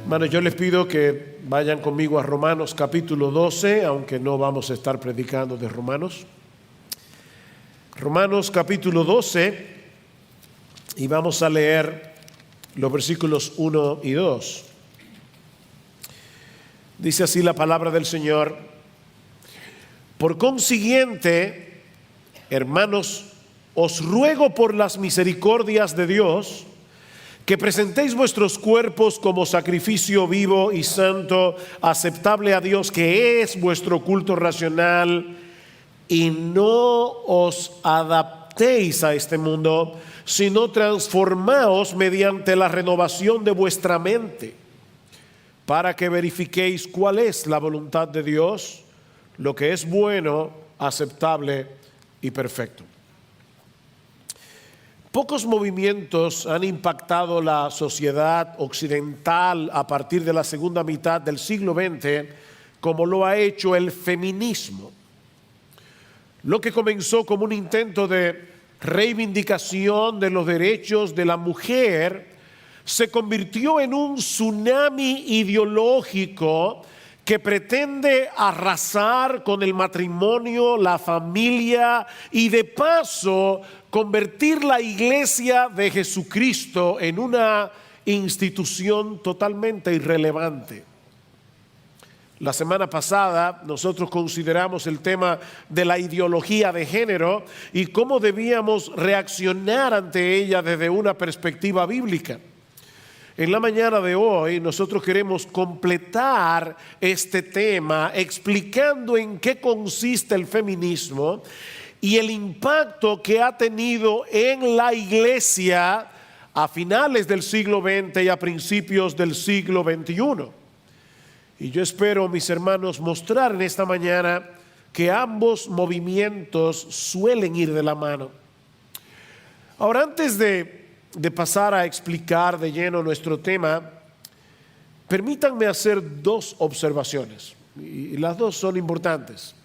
Hermanos, yo les pido que vayan conmigo a Romanos capítulo 12, aunque no vamos a estar predicando de Romanos. Romanos capítulo 12, y vamos a leer los versículos 1 y 2. Dice así la palabra del Señor: por consiguiente, hermanos, os ruego por las misericordias de Dios que presentéis vuestros cuerpos como sacrificio vivo y santo, aceptable a Dios, que es vuestro culto racional, y no os adaptéis a este mundo, sino transformaos mediante la renovación de vuestra mente, para que verifiquéis cuál es la voluntad de Dios, lo que es bueno, aceptable y perfecto. Pocos movimientos han impactado la sociedad occidental a partir de la segunda mitad del siglo XX como lo ha hecho el feminismo. Lo que comenzó como un intento de reivindicación de los derechos de la mujer se convirtió en un tsunami ideológico que pretende arrasar con el matrimonio, la familia y de paso convertir la iglesia de Jesucristo en una institución totalmente irrelevante. La semana pasada nosotros consideramos el tema de la ideología de género y cómo debíamos reaccionar ante ella desde una perspectiva bíblica. En la mañana de hoy nosotros queremos completar este tema explicando en qué consiste el feminismo y el impacto que ha tenido en la iglesia a finales del siglo XX y a principios del siglo XXI. Y yo espero, mis hermanos, mostrar en esta mañana que ambos movimientos suelen ir de la mano. Ahora, antes de pasar a explicar de lleno nuestro tema, permítanme hacer dos observaciones, y las dos son importantes.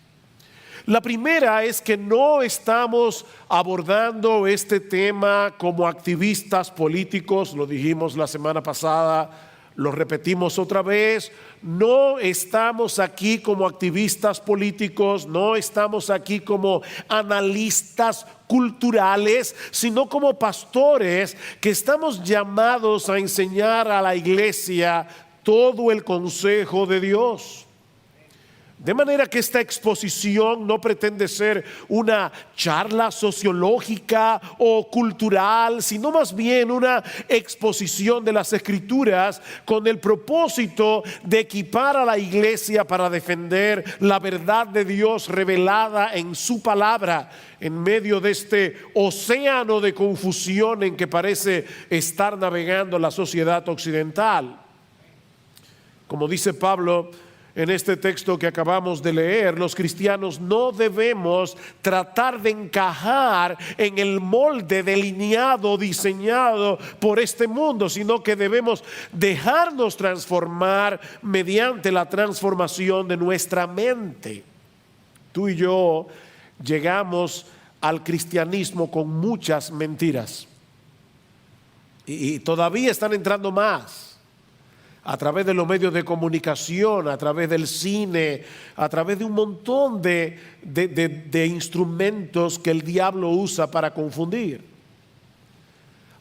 La primera es que no estamos abordando este tema como activistas políticos, lo dijimos la semana pasada, lo repetimos otra vez. No estamos aquí como activistas políticos, no estamos aquí como analistas culturales, sino como pastores que estamos llamados a enseñar a la iglesia todo el consejo de Dios. De manera que esta exposición no pretende ser una charla sociológica o cultural, sino más bien una exposición de las Escrituras con el propósito de equipar a la iglesia para defender la verdad de Dios revelada en su palabra en medio de este océano de confusión en que parece estar navegando la sociedad occidental. Como dice Pablo en este texto que acabamos de leer, los cristianos no debemos tratar de encajar en el molde delineado, diseñado por este mundo, sino que debemos dejarnos transformar mediante la transformación de nuestra mente. Tú y yo llegamos al cristianismo con muchas mentiras y todavía están entrando más. A través de los medios de comunicación, a través del cine, a través de un montón de instrumentos que el diablo usa para confundir.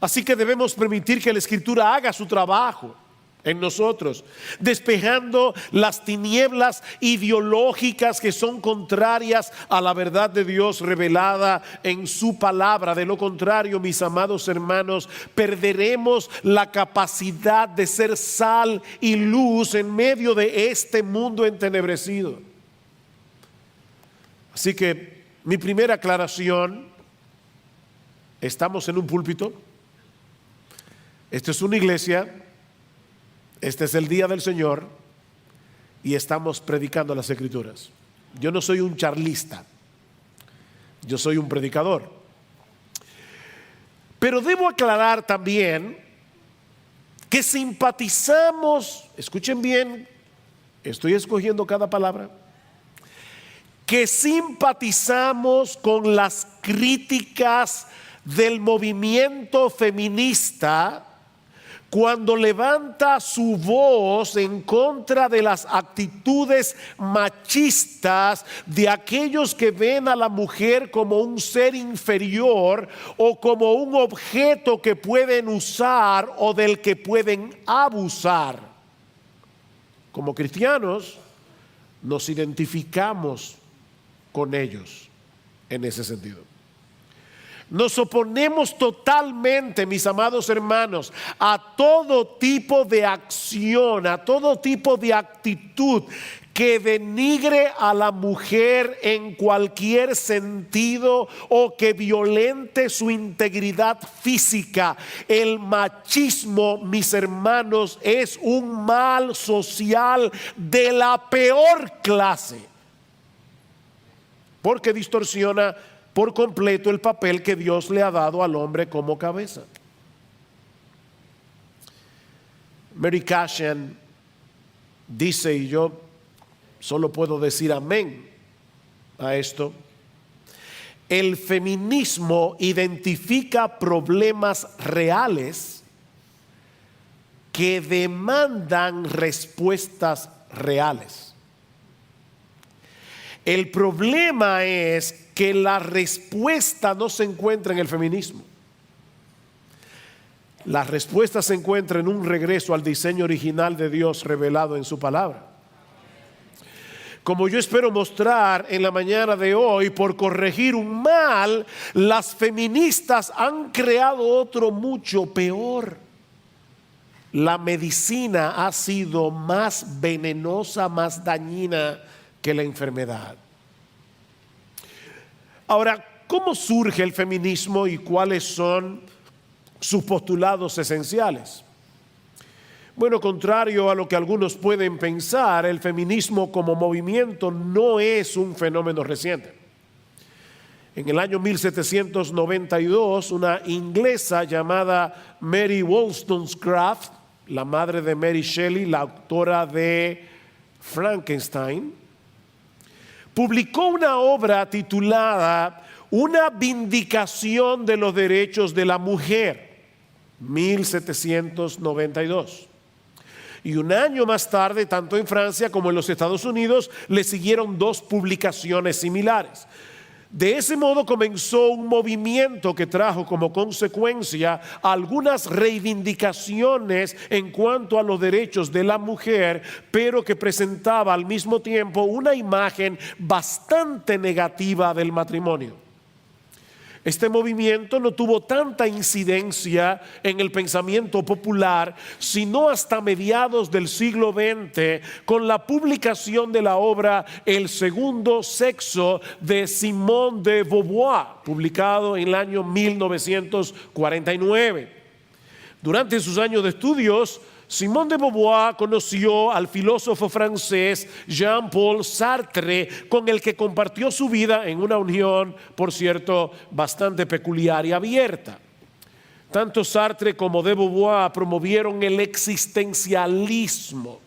Así que debemos permitir que la Escritura haga su trabajo en nosotros, despejando las tinieblas ideológicas que son contrarias a la verdad de Dios revelada en su palabra. De lo contrario, mis amados hermanos, perderemos la capacidad de ser sal y luz en medio de este mundo entenebrecido. Así que mi primera aclaración: estamos en un púlpito, esta es una iglesia, este es el día del Señor y estamos predicando las Escrituras. Yo no soy un charlista, yo soy un predicador. Pero debo aclarar también que simpatizamos, escuchen bien, estoy escogiendo cada palabra, que simpatizamos con las críticas del movimiento feminista cuando levanta su voz en contra de las actitudes machistas de aquellos que ven a la mujer como un ser inferior o como un objeto que pueden usar o del que pueden abusar. Como cristianos nos identificamos con ellos en ese sentido. Nos oponemos totalmente, mis amados hermanos, a todo tipo de acción, a todo tipo de actitud que denigre a la mujer en cualquier sentido o que violente su integridad física. El machismo, mis hermanos, es un mal social de la peor clase, porque distorsiona por completo el papel que Dios le ha dado al hombre como cabeza. Mary Cashin dice, y yo solo puedo decir amén a esto: el feminismo identifica problemas reales que demandan respuestas reales. El problema es que la respuesta no se encuentra en el feminismo. La respuesta se encuentra en un regreso al diseño original de Dios revelado en su palabra. Como yo espero mostrar en la mañana de hoy, por corregir un mal, las feministas han creado otro mucho peor. La medicina ha sido más venenosa, más dañina que la enfermedad. Ahora, ¿cómo surge el feminismo y cuáles son sus postulados esenciales? Bueno, contrario a lo que algunos pueden pensar, el feminismo como movimiento no es un fenómeno reciente. En el año 1792, una inglesa llamada Mary Wollstonecraft, la madre de Mary Shelley, la autora de Frankenstein, publicó una obra titulada Una vindicación de los derechos de la mujer, 1792. Y un año más tarde, tanto en Francia como en los Estados Unidos, le siguieron dos publicaciones similares. De ese modo comenzó un movimiento que trajo como consecuencia algunas reivindicaciones en cuanto a los derechos de la mujer, pero que presentaba al mismo tiempo una imagen bastante negativa del matrimonio. Este movimiento no tuvo tanta incidencia en el pensamiento popular, sino hasta mediados del siglo XX, con la publicación de la obra El segundo sexo de Simone de Beauvoir, publicado en el año 1949. Durante sus años de estudios, Simone de Beauvoir conoció al filósofo francés Jean-Paul Sartre, con el que compartió su vida en una unión, por cierto, bastante peculiar y abierta. Tanto Sartre como de Beauvoir promovieron el existencialismo,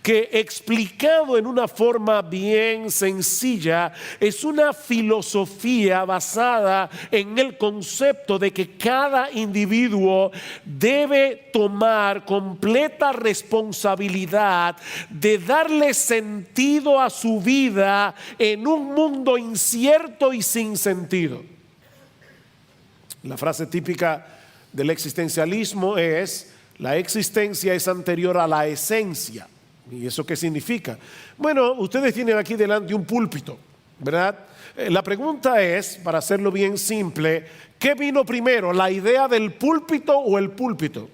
que explicado en una forma bien sencilla es una filosofía basada en el concepto de que cada individuo debe tomar completa responsabilidad de darle sentido a su vida en un mundo incierto y sin sentido. La frase típica del existencialismo es: la existencia es anterior a la esencia. ¿Y eso qué significa? Bueno, ustedes tienen aquí delante un púlpito, ¿verdad? La pregunta es, para hacerlo bien simple, ¿qué vino primero, la idea del púlpito o el púlpito?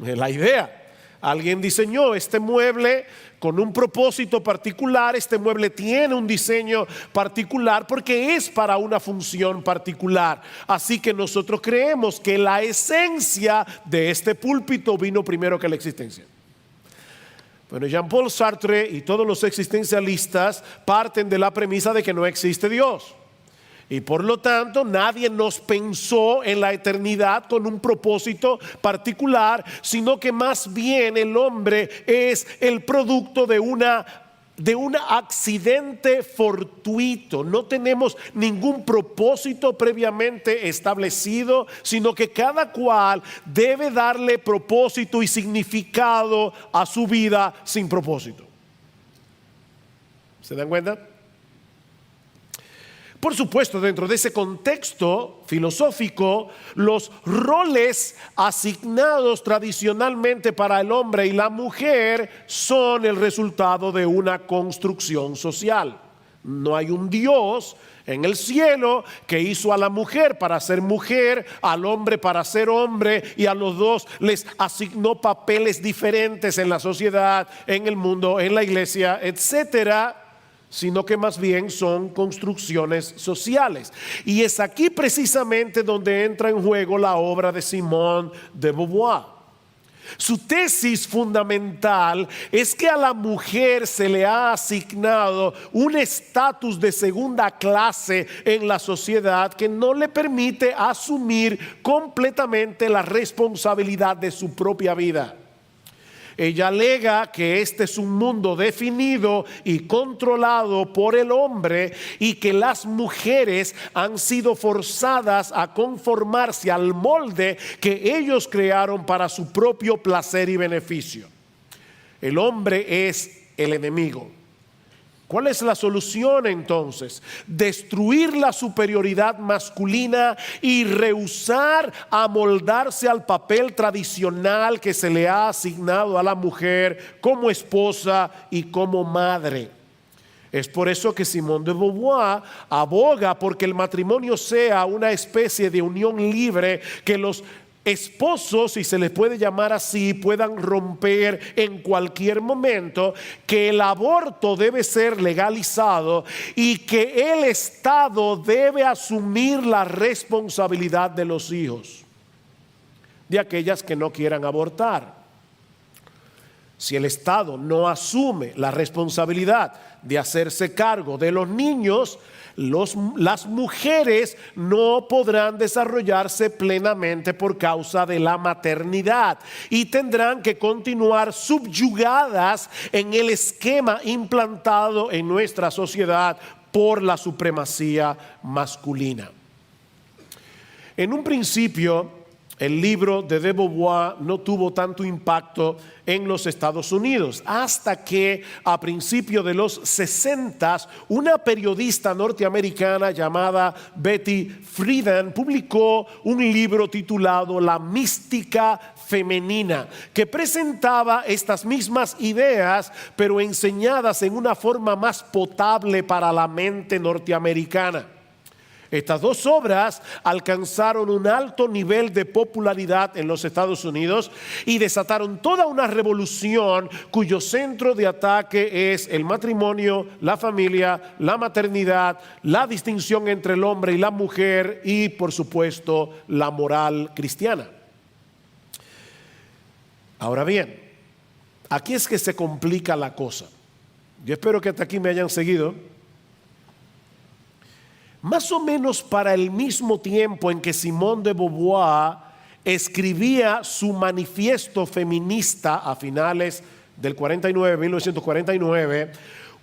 La idea. Alguien diseñó este mueble con un propósito particular. Este mueble tiene un diseño particular porque es para una función particular. Así que nosotros creemos que la esencia de este púlpito vino primero que la existencia. Bueno, Jean-Paul Sartre y todos los existencialistas parten de la premisa de que no existe Dios. Y por lo tanto, nadie nos pensó en la eternidad con un propósito particular, sino que más bien el hombre es el producto de una de un accidente fortuito. No tenemos ningún propósito previamente establecido, sino que cada cual debe darle propósito y significado a su vida sin propósito. ¿Se dan cuenta? Por supuesto, dentro de ese contexto filosófico, los roles asignados tradicionalmente para el hombre y la mujer son el resultado de una construcción social. No hay un Dios en el cielo que hizo a la mujer para ser mujer, al hombre para ser hombre, y a los dos les asignó papeles diferentes en la sociedad, en el mundo, en la iglesia, etcétera, sino que más bien son construcciones sociales. Y es aquí precisamente donde entra en juego la obra de Simone de Beauvoir. Su tesis fundamental es que a la mujer se le ha asignado un estatus de segunda clase en la sociedad que no le permite asumir completamente la responsabilidad de su propia vida. Ella alega que este es un mundo definido y controlado por el hombre y que las mujeres han sido forzadas a conformarse al molde que ellos crearon para su propio placer y beneficio. El hombre es el enemigo. ¿Cuál es la solución entonces? Destruir la superioridad masculina y rehusar amoldarse al papel tradicional que se le ha asignado a la mujer como esposa y como madre. Es por eso que Simone de Beauvoir aboga porque el matrimonio sea una especie de unión libre, que los esposos, si se les puede llamar así, puedan romper en cualquier momento, que el aborto debe ser legalizado y que el Estado debe asumir la responsabilidad de los hijos de aquellas que no quieran abortar. Si el Estado no asume la responsabilidad de hacerse cargo de los niños, las mujeres no podrán desarrollarse plenamente por causa de la maternidad y tendrán que continuar subyugadas en el esquema implantado en nuestra sociedad por la supremacía masculina. En un principio, el libro de Beauvoir no tuvo tanto impacto en los Estados Unidos, hasta que a principios de los 60 una periodista norteamericana llamada Betty Friedan publicó un libro titulado La mística femenina, que presentaba estas mismas ideas, pero enseñadas en una forma más potable para la mente norteamericana. Estas dos obras alcanzaron un alto nivel de popularidad en los Estados Unidos y desataron toda una revolución cuyo centro de ataque es el matrimonio, la familia, la maternidad, la distinción entre el hombre y la mujer y, por supuesto, la moral cristiana. Ahora bien, aquí es que se complica la cosa. Yo espero que hasta aquí me hayan seguido. Más o menos para el mismo tiempo en que Simone de Beauvoir escribía su manifiesto feminista a finales del 1949,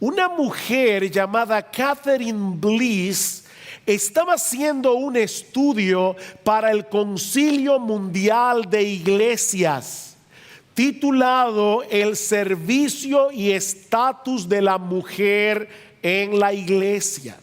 una mujer llamada Catherine Bliss estaba haciendo un estudio para el Concilio Mundial de Iglesias, titulado El servicio y estatus de la mujer en la iglesia.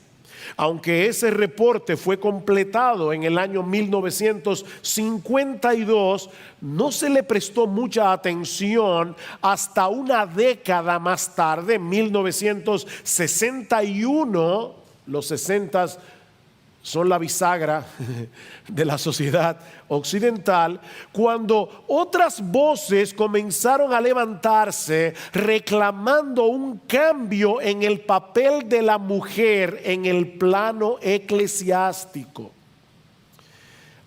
Aunque ese reporte fue completado en el año 1952, no se le prestó mucha atención hasta una década más tarde, en 1961, los 60 son la bisagra de la sociedad occidental, cuando otras voces comenzaron a levantarse reclamando un cambio en el papel de la mujer en el plano eclesiástico.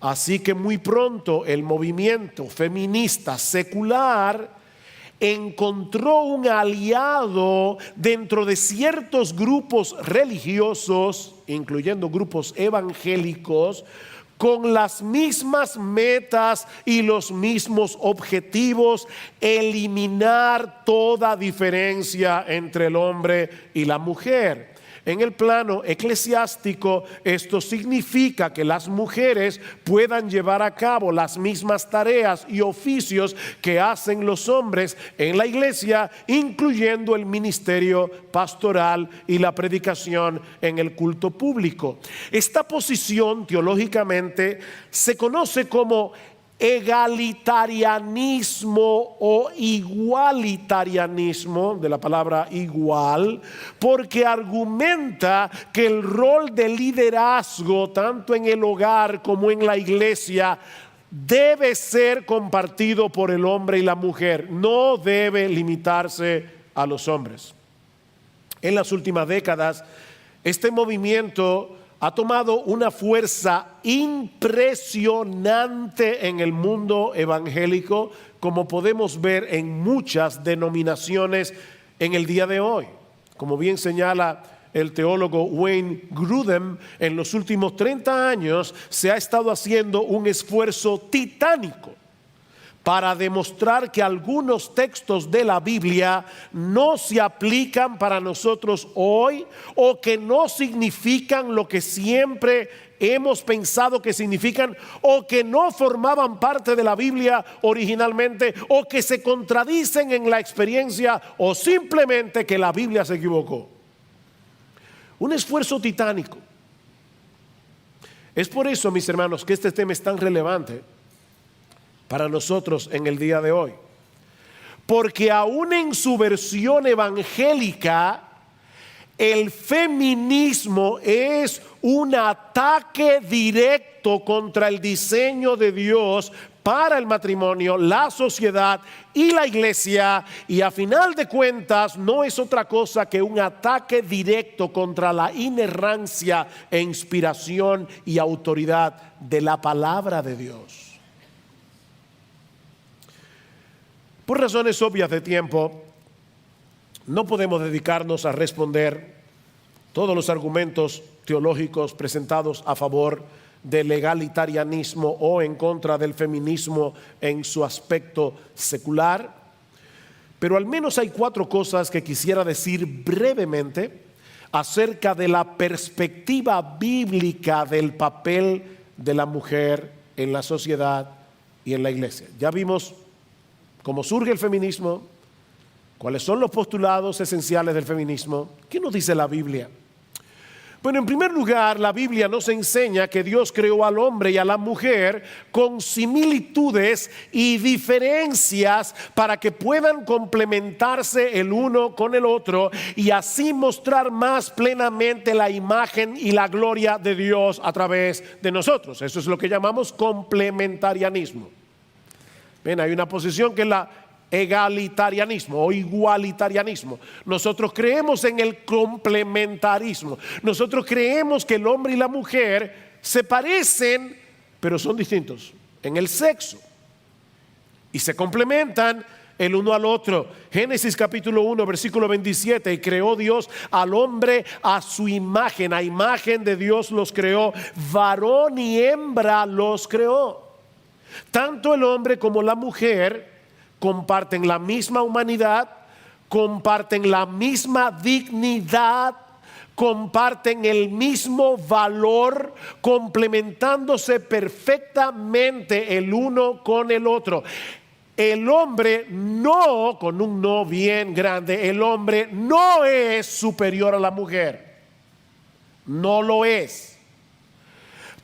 Así que muy pronto el movimiento feminista secular encontró un aliado dentro de ciertos grupos religiosos, incluyendo grupos evangélicos, con las mismas metas y los mismos objetivos, eliminar toda diferencia entre el hombre y la mujer. En el plano eclesiástico, esto significa que las mujeres puedan llevar a cabo las mismas tareas y oficios que hacen los hombres en la iglesia, incluyendo el ministerio pastoral y la predicación en el culto público. Esta posición teológicamente se conoce como egalitarianismo o igualitarianismo, de la palabra igual, porque argumenta que el rol de liderazgo, tanto en el hogar como en la iglesia, debe ser compartido por el hombre y la mujer, no debe limitarse a los hombres. En las últimas décadas, este movimiento ha tomado una fuerza impresionante en el mundo evangélico, como podemos ver en muchas denominaciones en el día de hoy. Como bien señala el teólogo Wayne Grudem, en los últimos 30 años se ha estado haciendo un esfuerzo titánico para demostrar que algunos textos de la Biblia no se aplican para nosotros hoy, o que no significan lo que siempre hemos pensado que significan, o que no formaban parte de la Biblia originalmente, o que se contradicen en la experiencia, o simplemente que la Biblia se equivocó. Un esfuerzo titánico. Es por eso, mis hermanos, que este tema es tan relevante para nosotros en el día de hoy, porque aún en su versión evangélica, el feminismo es un ataque directo contra el diseño de Dios para el matrimonio, la sociedad y la iglesia, y a final de cuentas no es otra cosa que un ataque directo contra la inerrancia e inspiración y autoridad de la palabra de Dios. Por razones obvias de tiempo, no podemos dedicarnos a responder todos los argumentos teológicos presentados a favor del egalitarianismo o en contra del feminismo en su aspecto secular, pero al menos hay 4 cosas que quisiera decir brevemente acerca de la perspectiva bíblica del papel de la mujer en la sociedad y en la iglesia. Ya vimos cómo surge el feminismo, cuáles son los postulados esenciales del feminismo. ¿Qué nos dice la Biblia? Bueno, en primer lugar, la Biblia nos enseña que Dios creó al hombre y a la mujer con similitudes y diferencias para que puedan complementarse el uno con el otro y así mostrar más plenamente la imagen y la gloria de Dios a través de nosotros. Eso es lo que llamamos complementarianismo. Bien, hay una posición que es la egalitarianismo o igualitarianismo. Nosotros creemos en el complementarismo. Nosotros creemos que el hombre y la mujer se parecen, pero son distintos en el sexo y se complementan el uno al otro. Génesis capítulo 1 versículo 27: y creó Dios al hombre a su imagen, a imagen de Dios los creó, varón y hembra los creó. Tanto el hombre como la mujer comparten la misma humanidad, comparten la misma dignidad, comparten el mismo valor, complementándose perfectamente el uno con el otro. El hombre no, con un no bien grande, el hombre no es superior a la mujer. No lo es.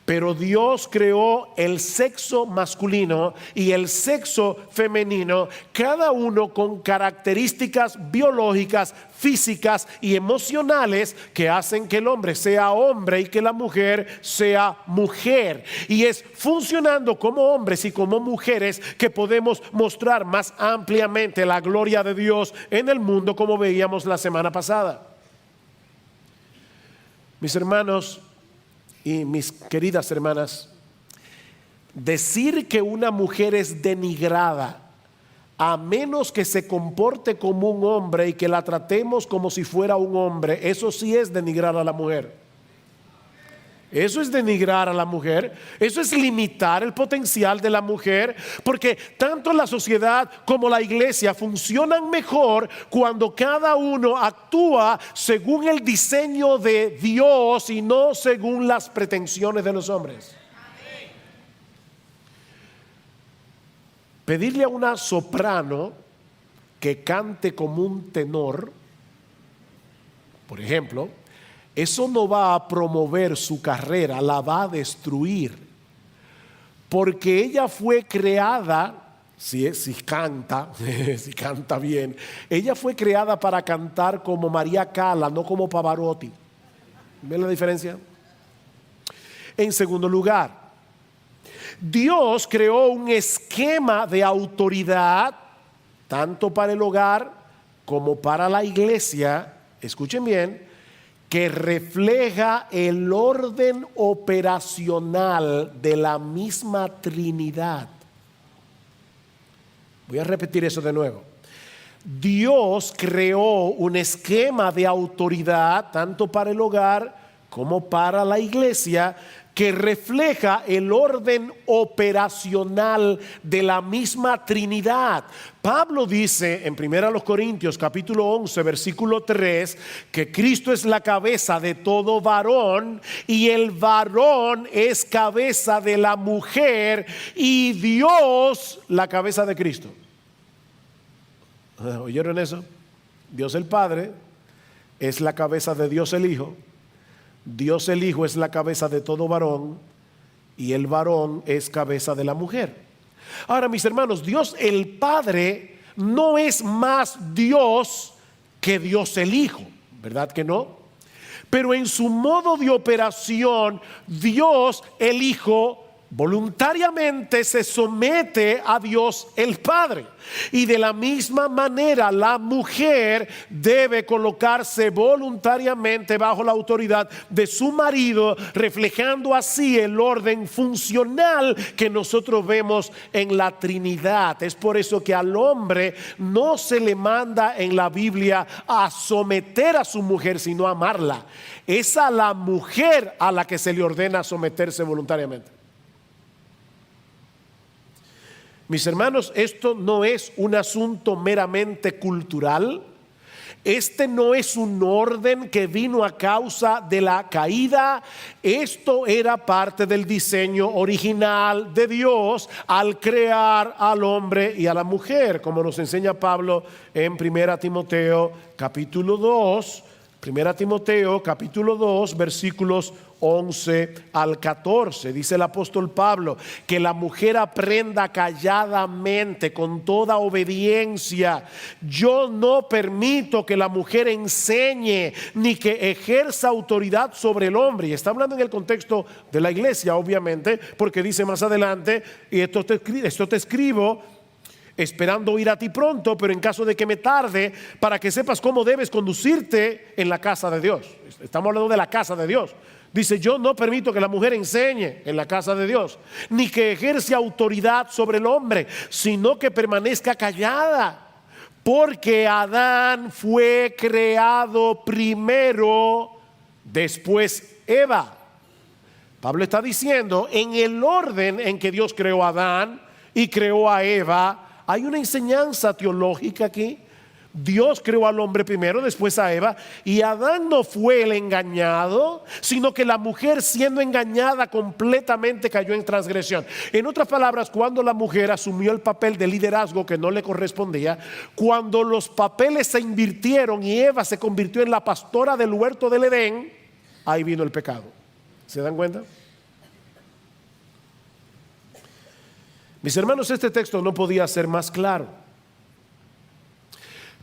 Pero Dios creó el sexo masculino y el sexo femenino, cada uno con características biológicas, físicas y emocionales que hacen que el hombre sea hombre y que la mujer sea mujer. Y es funcionando como hombres y como mujeres que podemos mostrar más ampliamente la gloria de Dios en el mundo, como veíamos la semana pasada. Mis hermanos y mis queridas hermanas, decir que una mujer es denigrada a menos que se comporte como un hombre y que la tratemos como si fuera un hombre, eso sí es denigrar a la mujer. Eso es denigrar a la mujer, eso es limitar el potencial de la mujer, porque tanto la sociedad como la iglesia funcionan mejor cuando cada uno actúa según el diseño de Dios y no según las pretensiones de los hombres. Pedirle a una soprano que cante como un tenor, por ejemplo, eso no va a promover su carrera, la va a destruir. Porque ella fue creada, si canta, si canta bien, ella fue creada para cantar como María Cala, no como Pavarotti. ¿Ven la diferencia? En segundo lugar, Dios creó un esquema de autoridad, tanto para el hogar como para la iglesia, escuchen bien, que refleja el orden operacional de la misma Trinidad. Voy a repetir eso de nuevo. Dios creó un esquema de autoridad, tanto para el hogar como para la iglesia, que refleja el orden operacional de la misma Trinidad. Pablo dice en 1 Corintios capítulo 11 versículo 3 que Cristo es la cabeza de todo varón y el varón es cabeza de la mujer y Dios la cabeza de Cristo. ¿Oyeron eso? Dios el Padre es la cabeza de Dios el Hijo. Dios el Hijo es la cabeza de todo varón y el varón es cabeza de la mujer. Ahora, mis hermanos, Dios el Padre no es más Dios que Dios el Hijo, ¿verdad que no? Pero en su modo de operación, Dios el Hijo voluntariamente se somete a Dios el Padre. Y de la misma manera la mujer debe colocarse voluntariamente bajo la autoridad de su marido, reflejando así el orden funcional que nosotros vemos en la Trinidad. Es por eso que al hombre no se le manda en la Biblia a someter a su mujer, sino a amarla. Es a la mujer a la que se le ordena someterse voluntariamente. Mis hermanos, esto no es un asunto meramente cultural. Este no es un orden que vino a causa de la caída. Esto era parte del diseño original de Dios al crear al hombre y a la mujer, como nos enseña Pablo en 1 Timoteo capítulo 2. 1 Timoteo capítulo 2 versículos 11 al 14. Dice el apóstol Pablo que la mujer aprenda calladamente con toda obediencia. Yo no permito que la mujer enseñe ni que ejerza autoridad sobre el hombre. Y está hablando en el contexto de la iglesia, obviamente, porque dice más adelante, y esto te escribo esperando oír a ti pronto, pero en caso de que me tarde, para que sepas cómo debes conducirte en la casa de Dios. Estamos hablando de la casa de Dios. Dice, yo no permito que la mujer enseñe en la casa de Dios, ni que ejerce autoridad sobre el hombre, sino que permanezca callada, porque Adán fue creado primero, después Eva. Pablo está diciendo, en el orden en que Dios creó a Adán y creó a Eva, hay una enseñanza teológica aquí. Dios creó al hombre primero, después a Eva, y Adán no fue el engañado, sino que la mujer, siendo engañada completamente, cayó en transgresión. En otras palabras, cuando la mujer asumió el papel de liderazgo que no le correspondía, cuando los papeles se invirtieron y Eva se convirtió en la pastora del huerto del Edén, ahí vino el pecado. ¿Se dan cuenta? Mis hermanos, este texto no podía ser más claro.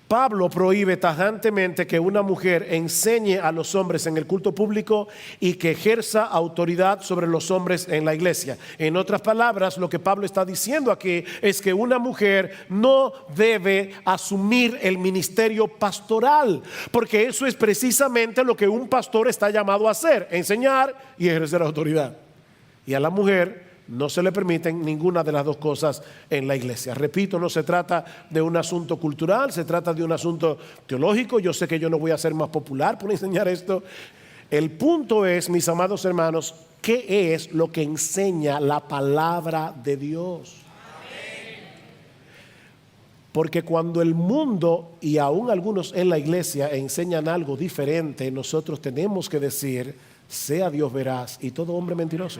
Pablo prohíbe tajantemente que una mujer enseñe a los hombres en el culto público y que ejerza autoridad sobre los hombres en la iglesia. En otras palabras, lo que Pablo está diciendo aquí es que una mujer no debe asumir el ministerio pastoral, porque eso es precisamente lo que un pastor está llamado a hacer: enseñar y ejercer autoridad. Y a la mujer no se le permiten ninguna de las dos cosas en la iglesia. Repito, no se trata de un asunto cultural, se trata de un asunto teológico. Yo sé que yo no voy a ser más popular por enseñar esto. El punto es, mis amados hermanos, ¿qué es lo que enseña la palabra de Dios? Porque cuando el mundo y aún algunos en la iglesia enseñan algo diferente, nosotros tenemos que decir, sea Dios veraz y todo hombre mentiroso.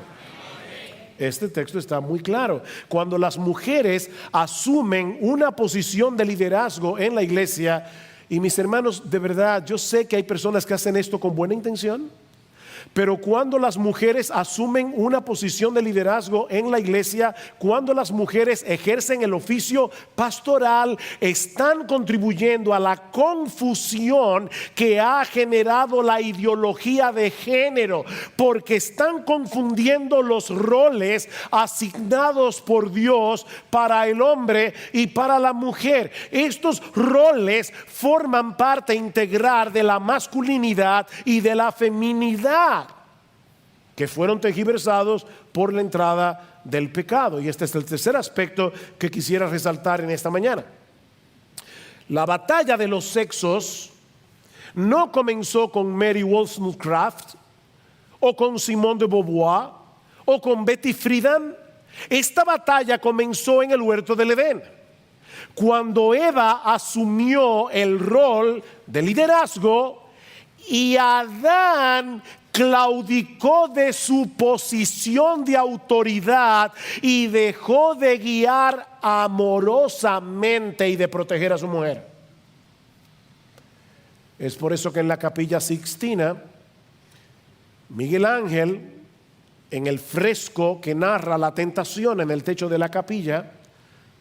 Este texto está muy claro. Cuando las mujeres asumen una posición de liderazgo en la iglesia, y mis hermanos, de verdad, yo sé que hay personas que hacen esto con buena intención, pero cuando las mujeres asumen una posición de liderazgo en la iglesia, cuando las mujeres ejercen el oficio pastoral, están contribuyendo a la confusión que ha generado la ideología de género, porque están confundiendo los roles asignados por Dios para el hombre y para la mujer. Estos roles forman parte integral de la masculinidad y de la feminidad, que fueron tergiversados por la entrada del pecado. Y este es el tercer aspecto que quisiera resaltar en esta mañana. La batalla de los sexos no comenzó con Mary Wollstonecraft o con Simone de Beauvoir o con Betty Friedan. Esta batalla comenzó en el huerto del Edén, cuando Eva asumió el rol de liderazgo y Adán claudicó de su posición de autoridad y dejó de guiar amorosamente y de proteger a su mujer. Es por eso que en la Capilla Sixtina, Miguel Ángel, en el fresco que narra la tentación en el techo de la capilla,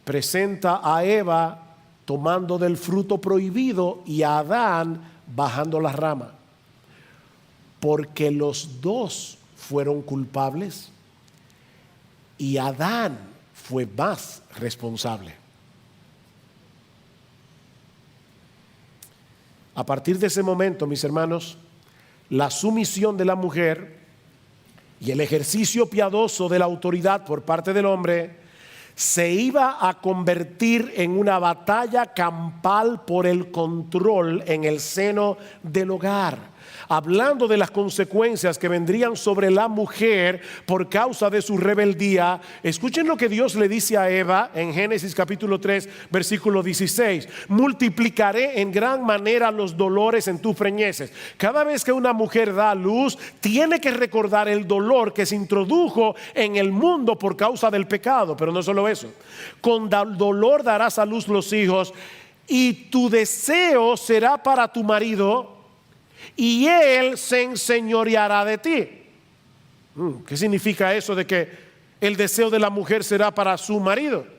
presenta a Eva tomando del fruto prohibido y a Adán bajando la rama, porque los dos fueron culpables y Adán fue más responsable. A partir de ese momento, mis hermanos, la sumisión de la mujer y el ejercicio piadoso de la autoridad por parte del hombre se iba a convertir en una batalla campal por el control en el seno del hogar, hablando de las consecuencias que vendrían sobre la mujer por causa de su rebeldía. Escuchen lo que Dios le dice a Eva en Génesis capítulo 3 versículo 16: multiplicaré en gran manera los dolores en tus preñeces. Cada vez que una mujer da a luz, tiene que recordar el dolor que se introdujo en el mundo por causa del pecado. Pero no solo eso, con dolor darás a luz los hijos, y tu deseo será para tu marido, y él se enseñoreará de ti. ¿Qué significa eso de que el deseo de la mujer será para su marido?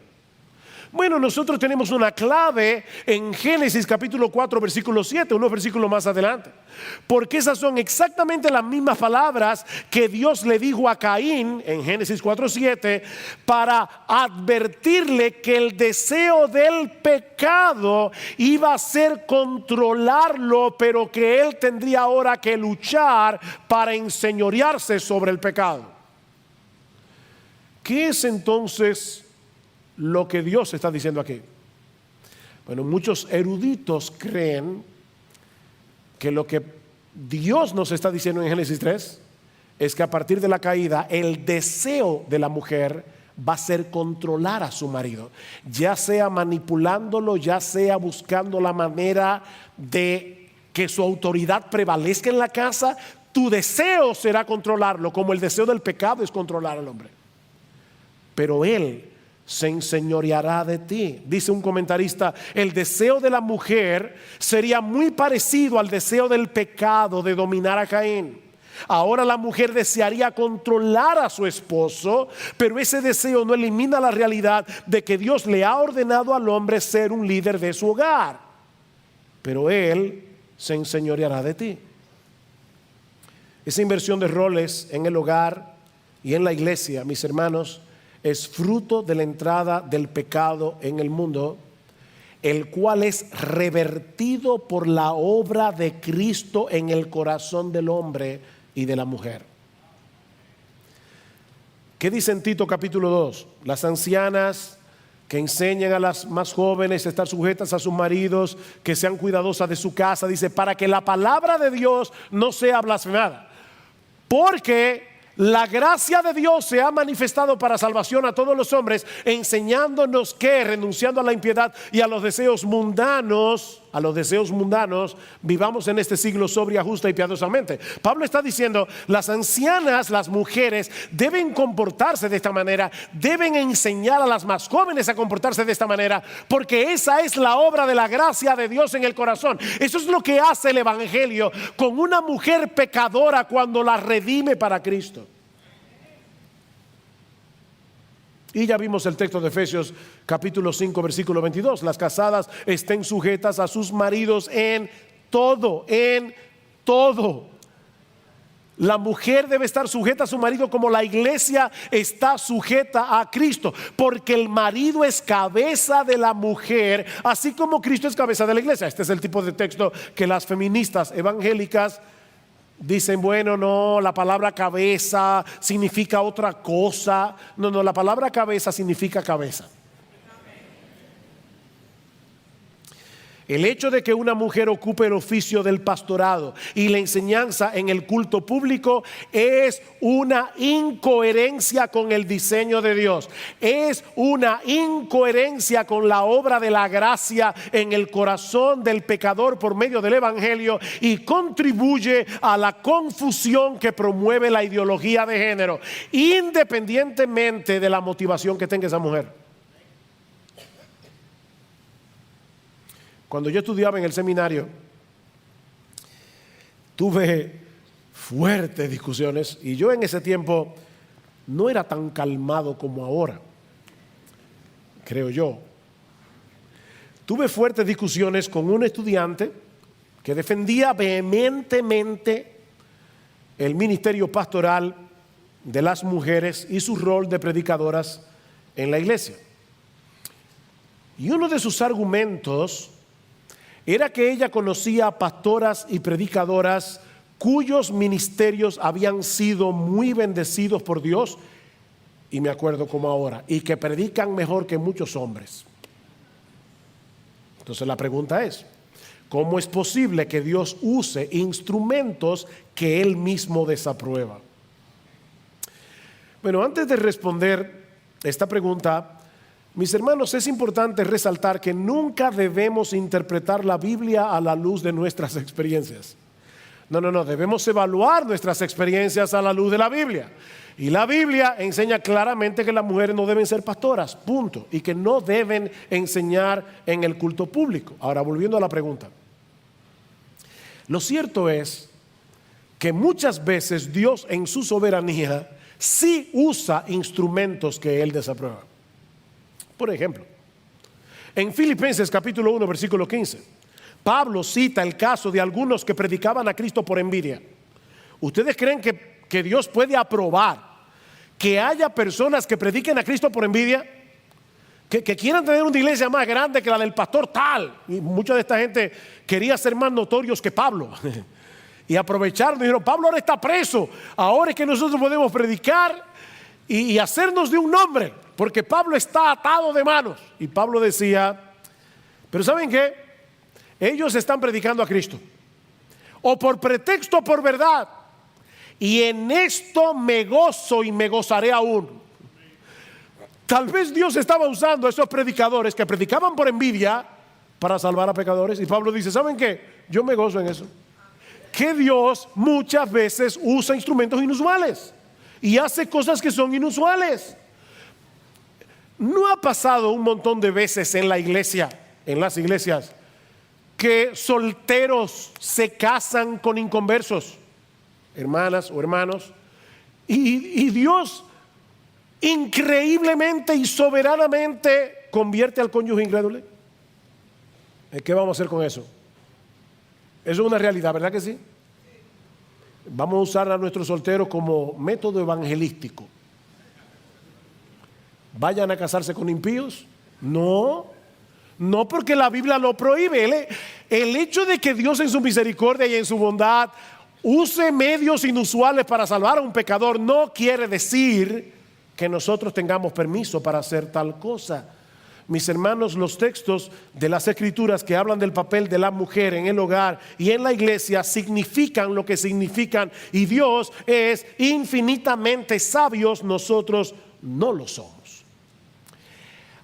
Bueno, nosotros tenemos una clave en Génesis capítulo 4 versículo 7, unos versículos más adelante, porque esas son exactamente las mismas palabras que Dios le dijo a Caín en Génesis 4:7 para advertirle que el deseo del pecado iba a ser controlarlo, pero que él tendría ahora que luchar para enseñorearse sobre el pecado. ¿Qué es entonces lo que Dios está diciendo aquí? Bueno, muchos eruditos creen que lo que Dios nos está diciendo en Génesis 3 es que a partir de la caída el deseo de la mujer va a ser controlar a su marido, ya sea manipulándolo, ya sea buscando la manera de que su autoridad prevalezca en la casa. Tu deseo será controlarlo, como el deseo del pecado es controlar al hombre, pero él se enseñoreará de ti. Dice un comentarista: el deseo de la mujer sería muy parecido al deseo del pecado de dominar a Caín. Ahora la mujer desearía controlar a su esposo, pero ese deseo no elimina la realidad de que Dios le ha ordenado al hombre ser un líder de su hogar, pero él se enseñoreará de ti. Esa inversión de roles en el hogar y en la iglesia, mis hermanos, es fruto de la entrada del pecado en el mundo, el cual es revertido por la obra de Cristo en el corazón del hombre y de la mujer. ¿Qué dice en Tito capítulo 2? Las ancianas que enseñen a las más jóvenes a estar sujetas a sus maridos, que sean cuidadosas de su casa. Dice, para que la palabra de Dios no sea blasfemada. Porque la gracia de Dios se ha manifestado para salvación a todos los hombres, enseñándonos que, renunciando a la impiedad y a los deseos mundanos, vivamos en este siglo sobria, justa y piadosamente. Pablo está diciendo, las ancianas, las mujeres, deben comportarse de esta manera, deben enseñar a las más jóvenes a comportarse de esta manera, porque esa es la obra de la gracia de Dios en el corazón. Eso es lo que hace el evangelio con una mujer pecadora cuando la redime para Cristo. Y ya vimos el texto de Efesios capítulo 5 versículo 22. Las casadas estén sujetas a sus maridos en todo, en todo. La mujer debe estar sujeta a su marido como la iglesia está sujeta a Cristo, porque el marido es cabeza de la mujer, así como Cristo es cabeza de la iglesia. Este es el tipo de texto que las feministas evangélicas dicen, bueno, no, la palabra cabeza significa otra cosa. No, la palabra cabeza significa cabeza. El hecho de que una mujer ocupe el oficio del pastorado y la enseñanza en el culto público es una incoherencia con el diseño de Dios. Es una incoherencia con la obra de la gracia en el corazón del pecador por medio del evangelio, y contribuye a la confusión que promueve la ideología de género, independientemente de la motivación que tenga esa mujer. Cuando yo estudiaba en el seminario, tuve fuertes discusiones, y yo en ese tiempo no era tan calmado como ahora, creo yo. Tuve fuertes discusiones con un estudiante que defendía vehementemente el ministerio pastoral de las mujeres y su rol de predicadoras en la iglesia. Y uno de sus argumentos era que ella conocía pastoras y predicadoras cuyos ministerios habían sido muy bendecidos por Dios, y me acuerdo como ahora, y que predican mejor que muchos hombres. Entonces la pregunta es, ¿cómo es posible que Dios use instrumentos que Él mismo desaprueba? Bueno, antes de responder esta pregunta, mis hermanos, es importante resaltar que nunca debemos interpretar la Biblia a la luz de nuestras experiencias. No, debemos evaluar nuestras experiencias a la luz de la Biblia. Y la Biblia enseña claramente que las mujeres no deben ser pastoras, punto. Y que no deben enseñar en el culto público. Ahora, volviendo a la pregunta. Lo cierto es que muchas veces Dios en su soberanía sí usa instrumentos que Él desaprueba. Por ejemplo, en Filipenses capítulo 1 versículo 15, Pablo cita el caso de algunos que predicaban a Cristo por envidia. ¿Ustedes creen que Dios puede aprobar que haya personas que prediquen a Cristo por envidia? Que quieran tener una iglesia más grande que la del pastor tal. Y mucha de esta gente quería ser más notorios que Pablo. Y aprovecharon y dijeron, Pablo ahora está preso, ahora es que nosotros podemos predicar y hacernos de un nombre, porque Pablo está atado de manos. Y Pablo decía, pero ¿saben qué? Ellos están predicando a Cristo, o por pretexto o por verdad, y en esto me gozo y me gozaré aún. Tal vez Dios estaba usando a esos predicadores que predicaban por envidia para salvar a pecadores, y Pablo dice, ¿saben qué? Yo me gozo en eso. Que Dios muchas veces usa instrumentos inusuales y hace cosas que son inusuales. ¿No ha pasado un montón de veces en la iglesia, en las iglesias, que solteros se casan con inconversos, hermanas o hermanos, y Dios increíblemente y soberanamente convierte al cónyuge incrédulo? ¿Qué vamos a hacer con eso? Eso es una realidad, ¿verdad que sí? Vamos a usar a nuestros solteros como método evangelístico. ¿Vayan a casarse con impíos? No, porque la Biblia lo prohíbe. El hecho de que Dios en su misericordia y en su bondad use medios inusuales para salvar a un pecador no quiere decir que nosotros tengamos permiso para hacer tal cosa. mis hermanos, los textos de las Escrituras que hablan del papel de la mujer en el hogar y en la iglesia significan lo que significan, y Dios es infinitamente sabio, nosotros no lo somos.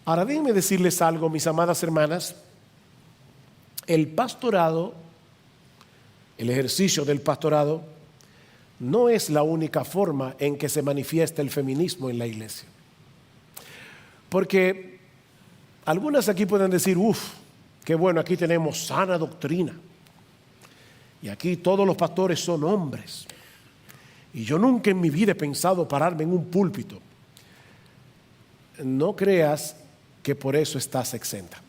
Ahora déjenme decirles algo, mis amadas hermanas. El pastorado, el ejercicio del pastorado, no es la única forma en que se manifiesta el feminismo en la iglesia. Porque algunas aquí pueden decir, qué bueno, aquí tenemos sana doctrina. Y aquí todos los pastores son hombres. Y yo nunca en mi vida he pensado pararme en un púlpito. No creas que por eso estás exenta.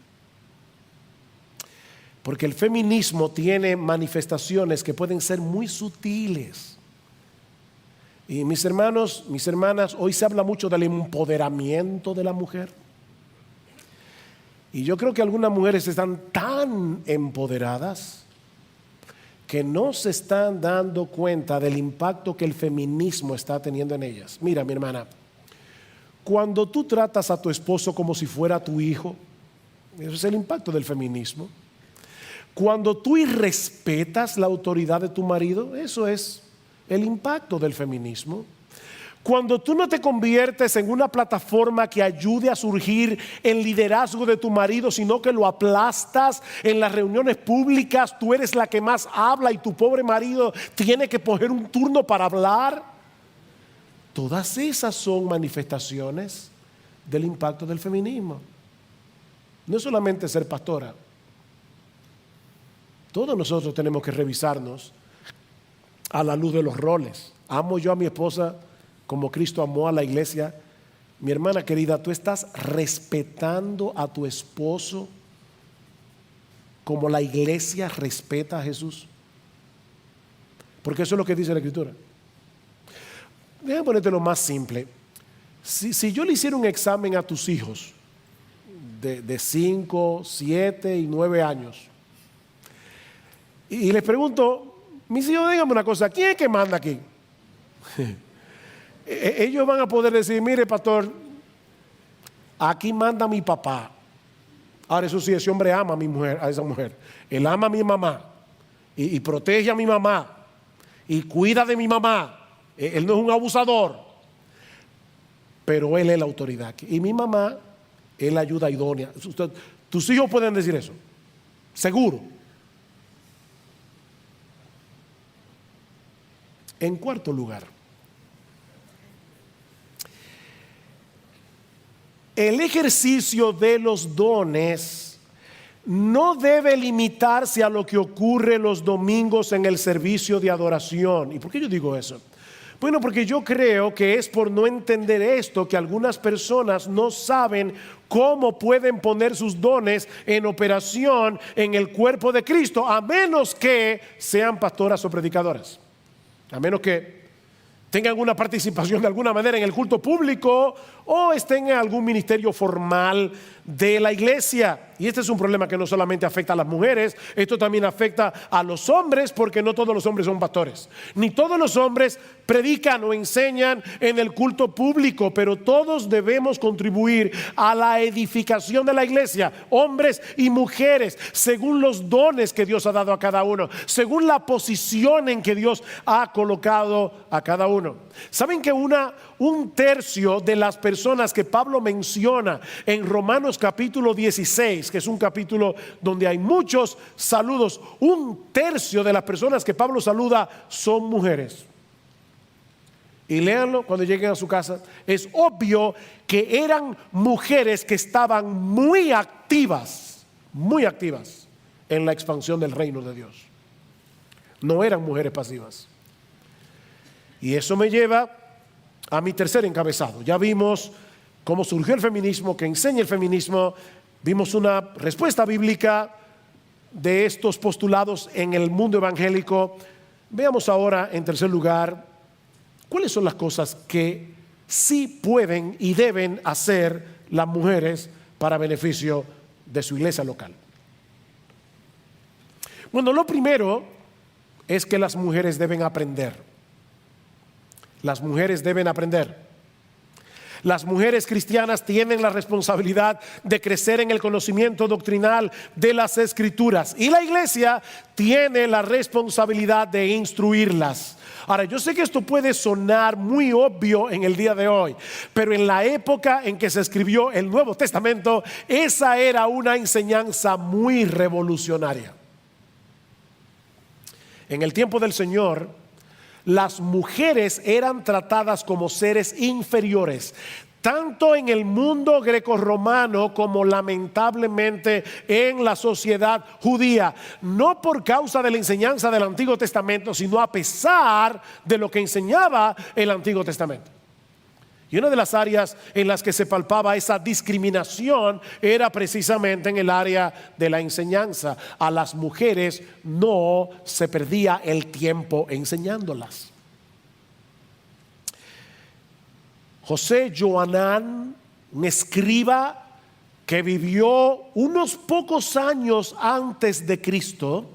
Porque el feminismo tiene manifestaciones que pueden ser muy sutiles. Y mis hermanos, mis hermanas, hoy se habla mucho del empoderamiento de la mujer. Y yo creo que algunas mujeres están tan empoderadas que no se están dando cuenta del impacto que el feminismo está teniendo en ellas. Mira, mi hermana, cuando tú tratas a tu esposo como si fuera tu hijo, eso es el impacto del feminismo. Cuando tú irrespetas la autoridad de tu marido, eso es el impacto del feminismo. Cuando tú no te conviertes en una plataforma que ayude a surgir el liderazgo de tu marido, sino que lo aplastas en las reuniones públicas, tú eres la que más habla y tu pobre marido tiene que coger un turno para hablar. Todas esas son manifestaciones del impacto del feminismo. No es solamente ser pastora. Todos nosotros tenemos que revisarnos a la luz de los roles. ¿Amo yo a mi esposa como Cristo amó a la iglesia? Mi hermana querida, ¿tú estás respetando a tu esposo como la iglesia respeta a Jesús? Porque eso es lo que dice la Escritura. Déjame ponerte lo más simple. Si yo le hiciera un examen a tus hijos de 5, 7 y 9 años y les pregunto, mis hijos, díganme una cosa, ¿quién es que manda aquí? Ellos van a poder decir, mire pastor, aquí manda mi papá. Ahora eso sí, ese hombre ama a mi mujer, a esa mujer. Él ama a mi mamá y protege a mi mamá y cuida de mi mamá. Él no es un abusador, pero él es la autoridad aquí. Y mi mamá es la ayuda idónea. Tus hijos pueden decir eso, seguro. En cuarto lugar, el ejercicio de los dones no debe limitarse a lo que ocurre los domingos en el servicio de adoración. ¿Y por qué yo digo eso? Bueno, porque yo creo que es por no entender esto que algunas personas no saben cómo pueden poner sus dones en operación en el cuerpo de Cristo, a menos que sean pastoras o predicadoras. A menos que tengan una participación de alguna manera en el culto público o estén en algún ministerio formal de la iglesia. Y este es un problema que no solamente afecta a las mujeres, esto también afecta a los hombres, porque no todos los hombres son pastores, ni todos los hombres predican o enseñan en el culto público, pero todos debemos contribuir a la edificación de la iglesia, hombres y mujeres, según los dones que Dios ha dado a cada uno, según la posición en que Dios ha colocado a cada uno. ¿Saben que un tercio de las personas que Pablo menciona en Romanos capítulo 16, que es un capítulo donde hay muchos saludos, un tercio de las personas que Pablo saluda son mujeres? Y léanlo cuando lleguen a su casa. Es obvio que eran mujeres que estaban muy activas en la expansión del reino de Dios. No eran mujeres pasivas. Y eso me lleva a mi tercer encabezado. Ya vimos cómo surgió el feminismo, que enseña el feminismo. Vimos una respuesta bíblica de estos postulados en el mundo evangélico. Veamos ahora, en tercer lugar, cuáles son las cosas que sí pueden y deben hacer las mujeres para beneficio de su iglesia local. Bueno, lo primero es que las mujeres deben aprender. Las mujeres deben aprender. Las mujeres cristianas tienen la responsabilidad de crecer en el conocimiento doctrinal de las Escrituras, y la iglesia tiene la responsabilidad de instruirlas. Ahora, yo sé que esto puede sonar muy obvio en el día de hoy, pero en la época en que se escribió el Nuevo Testamento, esa era una enseñanza muy revolucionaria. En el tiempo del Señor, las mujeres eran tratadas como seres inferiores, tanto en el mundo grecorromano como lamentablemente en la sociedad judía, no por causa de la enseñanza del Antiguo Testamento, sino a pesar de lo que enseñaba el Antiguo Testamento. Y una de las áreas en las que se palpaba esa discriminación era precisamente en el área de la enseñanza. A las mujeres no se perdía el tiempo enseñándolas. José Joanán, un escriba que vivió unos pocos años antes de Cristo,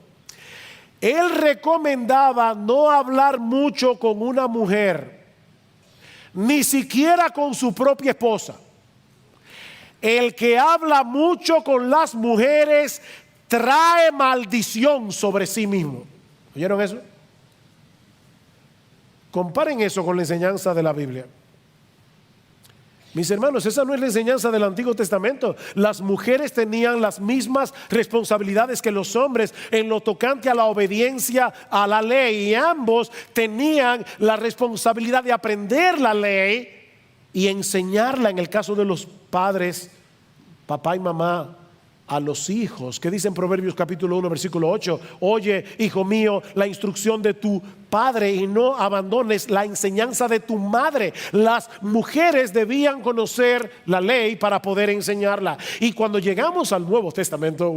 él recomendaba no hablar mucho con una mujer, ni siquiera con su propia esposa. El que habla mucho con las mujeres trae maldición sobre sí mismo. ¿Oyeron eso? Comparen eso con la enseñanza de la Biblia. Mis hermanos, esa no es la enseñanza del Antiguo Testamento. Las mujeres tenían las mismas responsabilidades que los hombres en lo tocante a la obediencia a la ley, y ambos tenían la responsabilidad de aprender la ley y enseñarla, en el caso de los padres, papá y mamá, a los hijos. ¿Qué dice en Proverbios capítulo 1 versículo 8? Oye, hijo mío, la instrucción de tu padre y no abandones la enseñanza de tu madre. Las mujeres debían conocer la ley para poder enseñarla. Y cuando llegamos al Nuevo Testamento,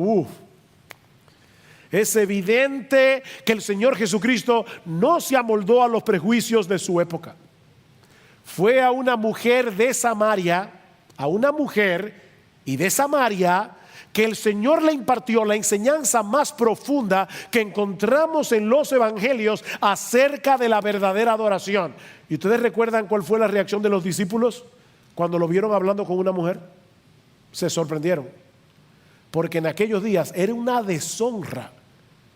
es evidente que el Señor Jesucristo no se amoldó a los prejuicios de su época. Fue a una mujer de Samaria, que el Señor le impartió la enseñanza más profunda que encontramos en los evangelios acerca de la verdadera adoración. ¿Y ustedes recuerdan cuál fue la reacción de los discípulos cuando lo vieron hablando con una mujer? Se sorprendieron, porque en aquellos días era una deshonra